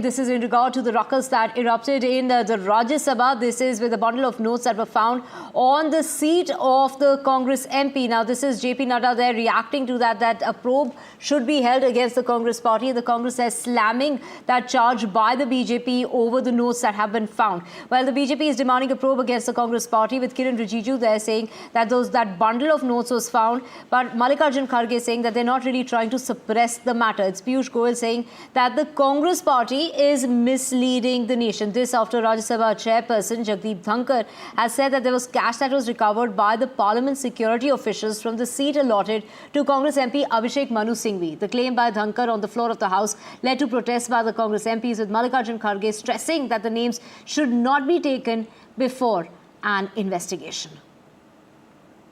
This is in regard to the ruckus that erupted in the Rajya Sabha. This is with a bundle of notes that were found on the seat of the Congress MP. Now, this is JP Nadda there reacting to that a probe should be held against the Congress party. The Congress is slamming that charge by the BJP over the notes that have been found. Well, the BJP is demanding a probe against the Congress party, with Kiran Rijiju there saying that that bundle of notes was found. But Mallikarjun Kharge saying that they're not really trying to suppress the matter. It's Piyush Goyal saying that the Congress party is misleading the nation. This after Rajya Sabha chairperson Jagdeep Dhankar has said that there was cash that was recovered by the parliament security officials from the seat allotted to Congress MP Abhishek Manu Singhvi. The claim by Dhankar on the floor of the House led to protests by the Congress MPs, with Mallikarjun Kharge stressing that the names should not be taken before an investigation.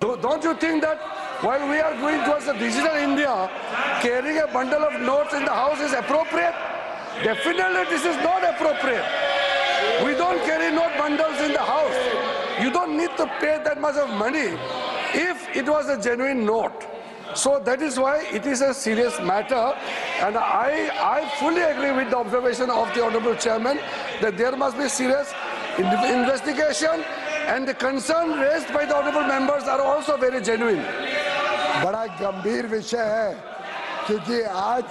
Don't you think that while we are going towards a digital India, carrying a bundle of notes in the House is appropriate? Definitely this is not appropriate. We don't carry note bundles in the House. You don't need to pay that much of money if it was a genuine note. So that is why it is a serious matter, and I fully agree with the observation of the Honorable Chairman that there must be serious investigation, and the concern raised by the Honorable members are also very genuine. बड़ा गंभीर विषय है, क्योंकि आज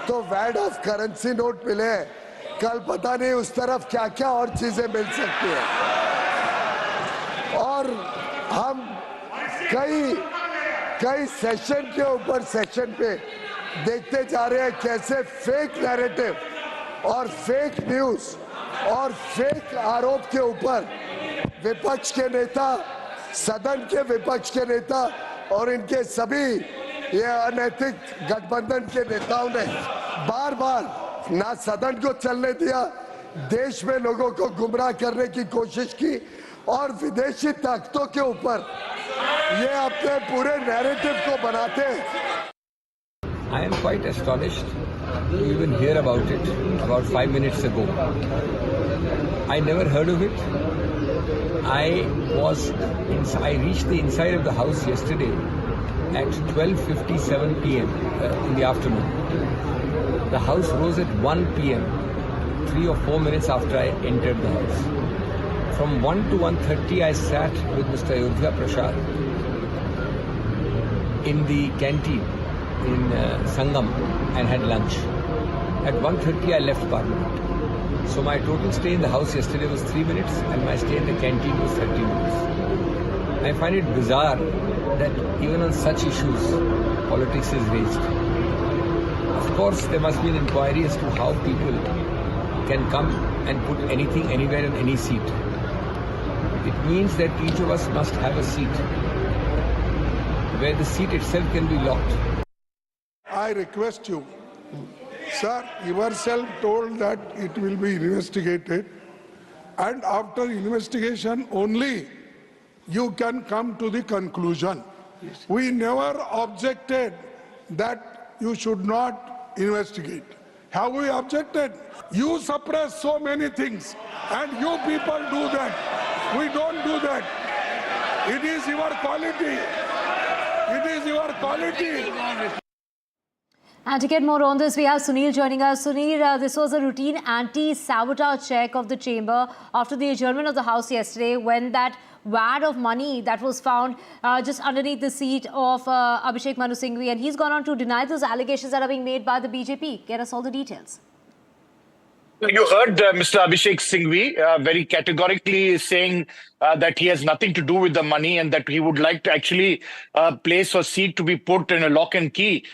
तो वैड of currency note मिले, कल पता नहीं उस तरफ क्या क्या और चीजें मिल सकती हैं। और हम कई सेशन के ऊपर सेशन पे देखते जा रहे हैं कैसे फेक नैरेटिव और फेक न्यूज और फेक आरोप के ऊपर विपक्ष के नेता, सदन के विपक्ष के नेता और इनके सभी ये अनैतिक गठबंधन के नेताओं ने बार बार ना सदन को चलने दिया, देश में लोगों को गुमराह करने की कोशिश की और विदेशी ताकतों के ऊपर ये अपने पूरे नैरेटिव को बनाते हैं। I am quite astonished to even hear about it about 5 minutes ago. I never heard of it. I reached the inside of the House yesterday at 12:57 p.m. In the afternoon. The House rose at 1 p.m., 3 or 4 minutes after I entered the House. From 1 to 1:30 I sat with Mr. Ayodhya Prasad in the canteen in Sangam and had lunch. At 1:30 I left Parliament. So my total stay in the House yesterday was 3 minutes and my stay in the canteen was 30 minutes. I find it bizarre that even on such issues, politics is raised. Of course, there must be an inquiry as to how people can come and put anything anywhere in any seat. It means that each of us must have a seat where the seat itself can be locked. I request you, sir, yourself told that it will be investigated, and after investigation only you can come to the conclusion. Yes. We never objected that you should not investigate. Have we objected? You suppress so many things and you people do that. We don't do that. It is your quality. It is your quality. And to get more on this, we have Sunil joining us. Sunil, this was a routine anti-sabotage check of the chamber after the adjournment of the House yesterday, when that wad of money that was found just underneath the seat of Abhishek Manu Singhvi, and he's gone on to deny those allegations that are being made by the BJP. Get us all the details. You heard Mr. Abhishek Singhvi very categorically saying that he has nothing to do with the money and that he would like to actually place or seat to be put in a lock and key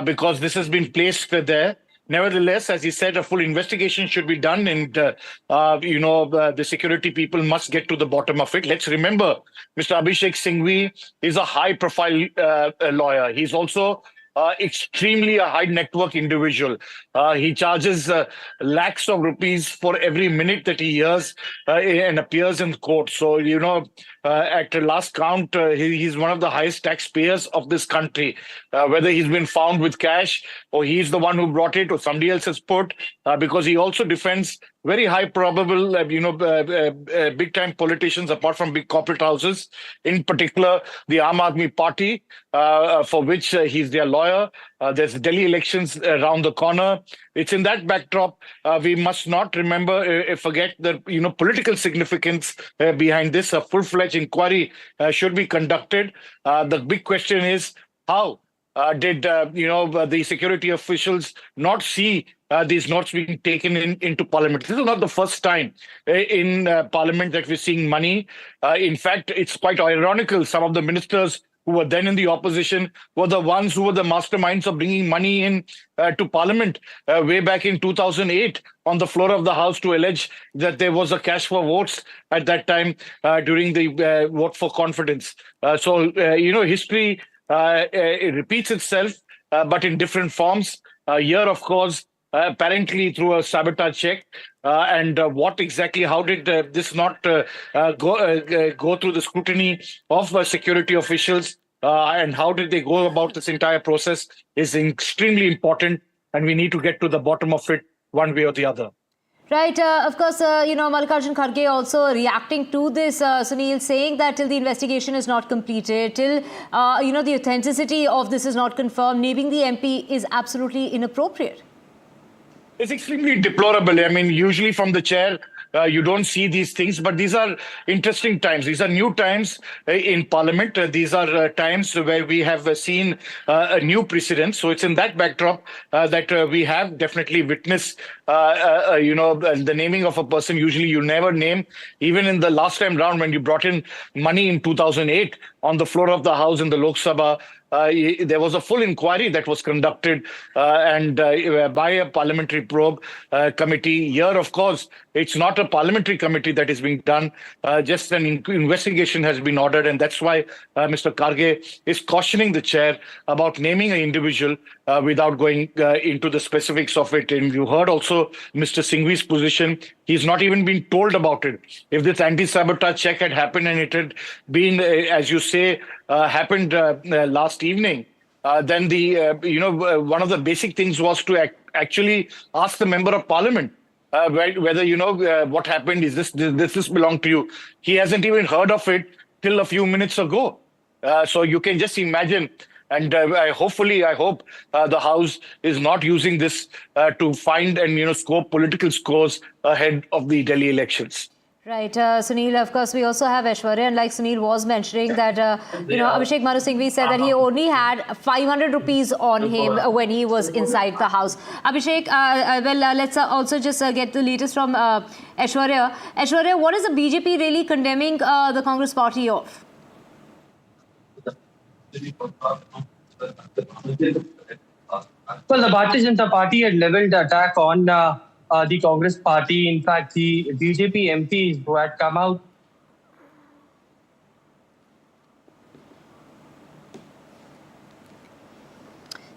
because this has been placed there. Nevertheless, as he said, a full investigation should be done, and the security people must get to the bottom of it. Let's remember, Mr. Abhishek Singhvi is a high-profile lawyer. He's also extremely a high network individual. He charges lakhs of rupees for every minute that he hears and appears in court. So, at the last count, he's one of the highest taxpayers of this country. Whether he's been found with cash or he's the one who brought it or somebody else has put, because he also defends very high probable, big time politicians apart from big corporate houses, in particular the Aam Aadmi Party, for which he's their lawyer. There's Delhi elections around the corner. It's in that backdrop we must not forget the political significance behind this. A full-fledged inquiry should be conducted. The big question is how did the security officials not see these notes being taken into Parliament? This is not the first time in Parliament that we're seeing money. In fact, it's quite ironical. Some of the ministers who were then in the opposition were the ones who were the masterminds of bringing money in to Parliament way back in 2008 on the floor of the House to allege that there was a cash for votes at that time during the vote for confidence. History it repeats itself, but in different forms. Here, of course, apparently through a sabotage check. What exactly, how did this not go through the scrutiny of security officials, and how did they go about this entire process is extremely important, and we need to get to the bottom of it one way or the other. Right. Of course, Mallikarjun Kharge also reacting to this, Sunil, saying that till the investigation is not completed, till, the authenticity of this is not confirmed, naming the MP is absolutely inappropriate. It's extremely deplorable. I mean, usually from the chair, you don't see these things, but these are interesting times. These are new times in Parliament. These are times where we have seen a new precedent. So it's in that backdrop that we have definitely witnessed, the naming of a person. Usually you never name. Even in the last time round when you brought in money in 2008 on the floor of the House in the Lok Sabha, there was a full inquiry that was conducted by a parliamentary probe committee. Here, of course, it's not a parliamentary committee that is being done. Just an investigation has been ordered. And that's why Mr. Kharge is cautioning the chair about naming an individual without going into the specifics of it. And you heard also Mr. Singhvi's position. He's not even been told about it. If this anti-sabotage check had happened and it had been, as you say, happened last evening, then one of the basic things was to actually ask the member of parliament whether what happened. Is this belong to you? He hasn't even heard of it till a few minutes ago. So you can just imagine. And I hope the House is not using this to find and score political scores ahead of the Delhi elections. Right, Sunil, of course, we also have Aishwarya, and like Sunil was mentioning that, Abhishek Manu Singhvi said that he only had 500 rupees on him when he was inside the House. Abhishek, let's also just get the latest from Aishwarya. Aishwarya, what is the BJP really condemning the Congress party of? Well, the Bharatiya Janata Party had leveled the attack on the Congress party. In fact, the BJP MPs who had come out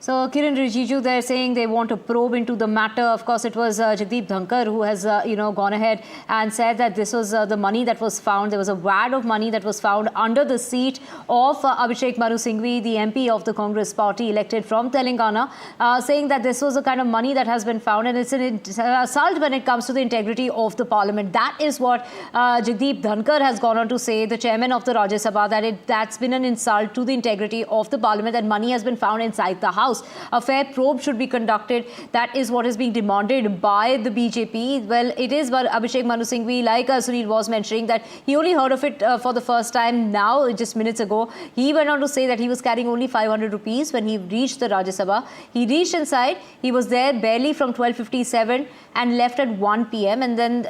So Kiran Rijiju, they're saying they want to probe into the matter. Of course, it was Jagdeep Dhankar who has, gone ahead and said that this was the money that was found. There was a wad of money that was found under the seat of Abhishek Manu Singhvi, the MP of the Congress party elected from Telangana, saying that this was the kind of money that has been found, and it's an assault when it comes to the integrity of the parliament. That is what Jagdeep Dhankar has gone on to say, the chairman of the Rajya Sabha, that's been an insult to the integrity of the parliament, that money has been found inside the house. A fair probe should be conducted. That is what is being demanded by the BJP. Well, it is but Abhishek Manu Singhvi, like Sunil was mentioning, that he only heard of it for the first time now, just minutes ago. He went on to say that he was carrying only 500 rupees when he reached the Rajya Sabha. He reached inside. He was there barely from 12:57 and left at 1 p.m. And then,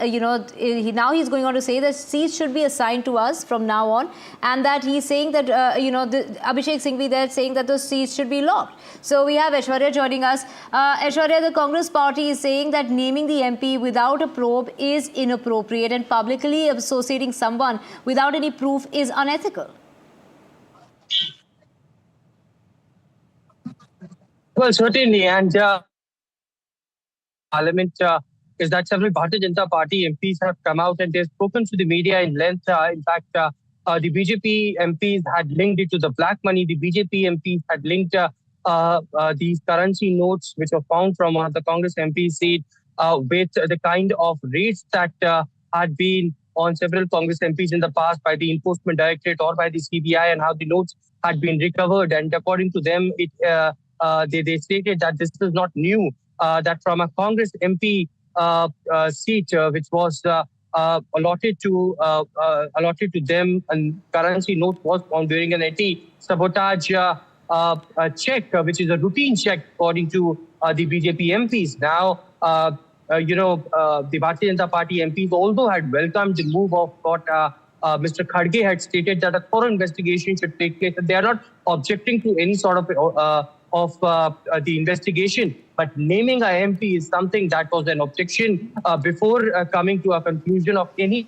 now he's going on to say that seats should be assigned to us from now on, and that he's saying that, Abhishek Singhvi there saying that those seats should be locked. So we have Aishwarya joining us. Aishwarya, the Congress party is saying that naming the MP without a probe is inappropriate, and publicly associating someone without any proof is unethical. Well, certainly, and Parliament is that several Bharatiya Janata Party MPs have come out and they've spoken to the media in length. In fact, the BJP MPs had linked it to the black money. The BJP MPs had linked these currency notes which were found from one of the Congress MPs seat with the kind of raids that had been on several Congress MPs in the past by the Enforcement Directorate or by the CBI, and how the notes had been recovered. And according to them, they stated that this is not new, that from a Congress MP seat, which was allotted to them, and currency note was found during an anti-sabotage check, which is a routine check according to the BJP MPs. Now, the Bharatiya Janata Party MPs also had welcomed the move of what Mr. Khadge had stated, that a thorough investigation should take place. They are not objecting to any sort of the investigation, but naming a MP is something that was an objection before coming to a conclusion of any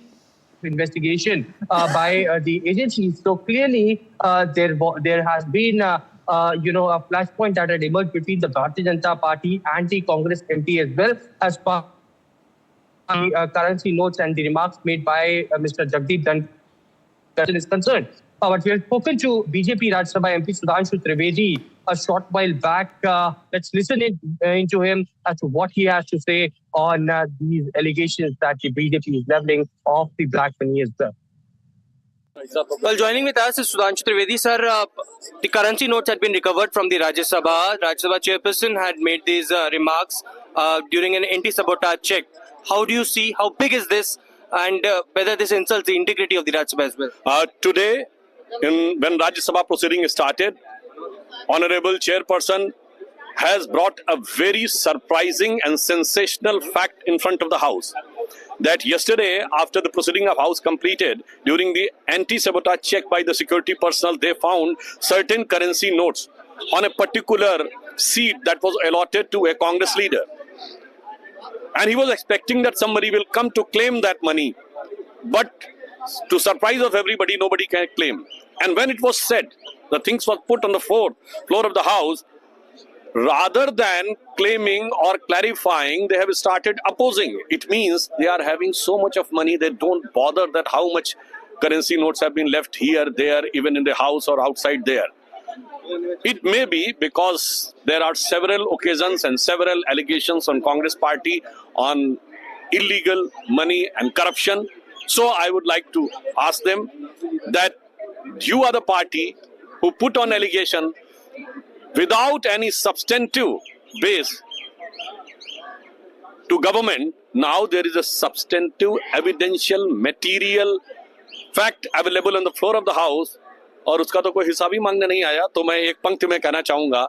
investigation by the agencies. So clearly, there has been a flashpoint that had emerged between the Bharatiya Janata Party and the Congress MP as well, as far as currency notes and the remarks made by Mr. Jagdeep Dhankhar is concerned. But we have spoken to BJP Rajya Sabha MP Sudhanshu Trivedi a short while back. Let's listen into him as to what he has to say on these allegations that the BJP is leveling off the black money as well. Well, joining with us is Sudhanshu Trivedi. Sir, the currency notes had been recovered from the Rajya Sabha. Rajya Sabha chairperson had made these remarks during an anti-sabotage check. How do you see, how big is this, and whether this insults the integrity of the Rajya Sabha as well? Today, when Rajya Sabha proceeding started, Honorable Chairperson has brought a very surprising and sensational fact in front of the House. That yesterday, after the proceeding of House completed, during the anti-sabotage check by the security personnel, they found certain currency notes on a particular seat that was allotted to a Congress leader. And he was expecting that somebody will come to claim that money. But to surprise of everybody, nobody can claim. And when it was said, the things were put on the floor of the House, rather than claiming or clarifying, they have started opposing. It means they are having so much of money, they don't bother that how much currency notes have been left here, there, even in the House or outside there. It may be because there are several occasions and several allegations on Congress party on illegal money and corruption. So I would like to ask them that you are the party who put on allegation without any substantive base to government. Now there is a substantive, evidential, material fact available on the floor of the House, और उसका तो कोई हिसाब ही मांगने नहीं आया. तो मैं एक पंक्ति में कहना चाहूंगा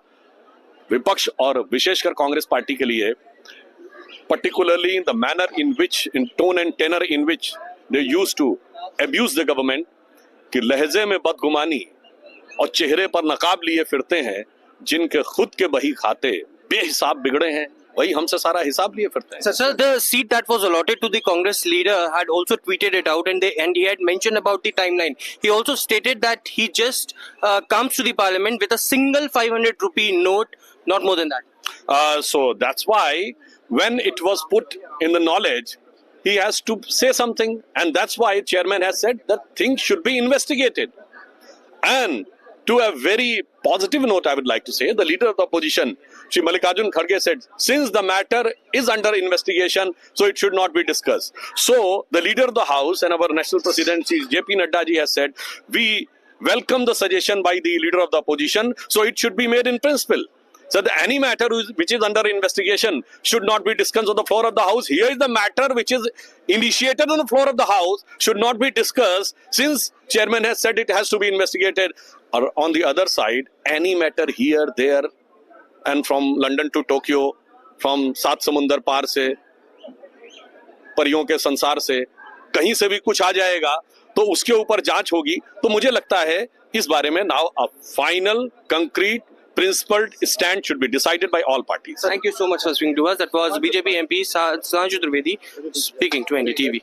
विपक्ष और विशेषकर कांग्रेस पार्टी के लिए, particularly in the manner in which, in tone and tenor in which they used to abuse the government, कि लहजे में बदगुमानी और चेहरे पर नकाब लिए फिरते हैं, जिनके खुद के बही खाते बेहिसाब बिगड़े हैं, वही हमसे सारा हिसाब लिए फिरते हैं. Sir, the seat that was allotted to the Congress leader had also tweeted it out, and he had mentioned about the timeline. He also stated that he just comes to the parliament with a single 500 rupee note, not more than that. So that's why when it was put in the knowledge, he has to say something, and that's why chairman has said that things should be investigated. And to a very positive note, I would like to say, the leader of the opposition, Shri Mallikarjun Kharge, said, since the matter is under investigation, so it should not be discussed. So the leader of the House and our national president, Shri JP Nadda ji, has said, we welcome the suggestion by the leader of the opposition, so it should be made in principle. So any matter which is under investigation should not be discussed on the floor of the House. Here is the matter which is initiated on the floor of the House, should not be discussed, since chairman has said it has to be investigated. Or on the other side, any matter here, there, and from London to Tokyo, from सात समुंदर पार से, परियों के संसार से, कहीं से भी कुछ आ जाएगा, तो उसके ऊपर जांच होगी. तो मुझे लगता है इस बारे में now a final, concrete, principled stand should be decided by all parties. Thank you so much for speaking to us. That was BJP MP Sudhanshu Trivedi speaking to NDTV.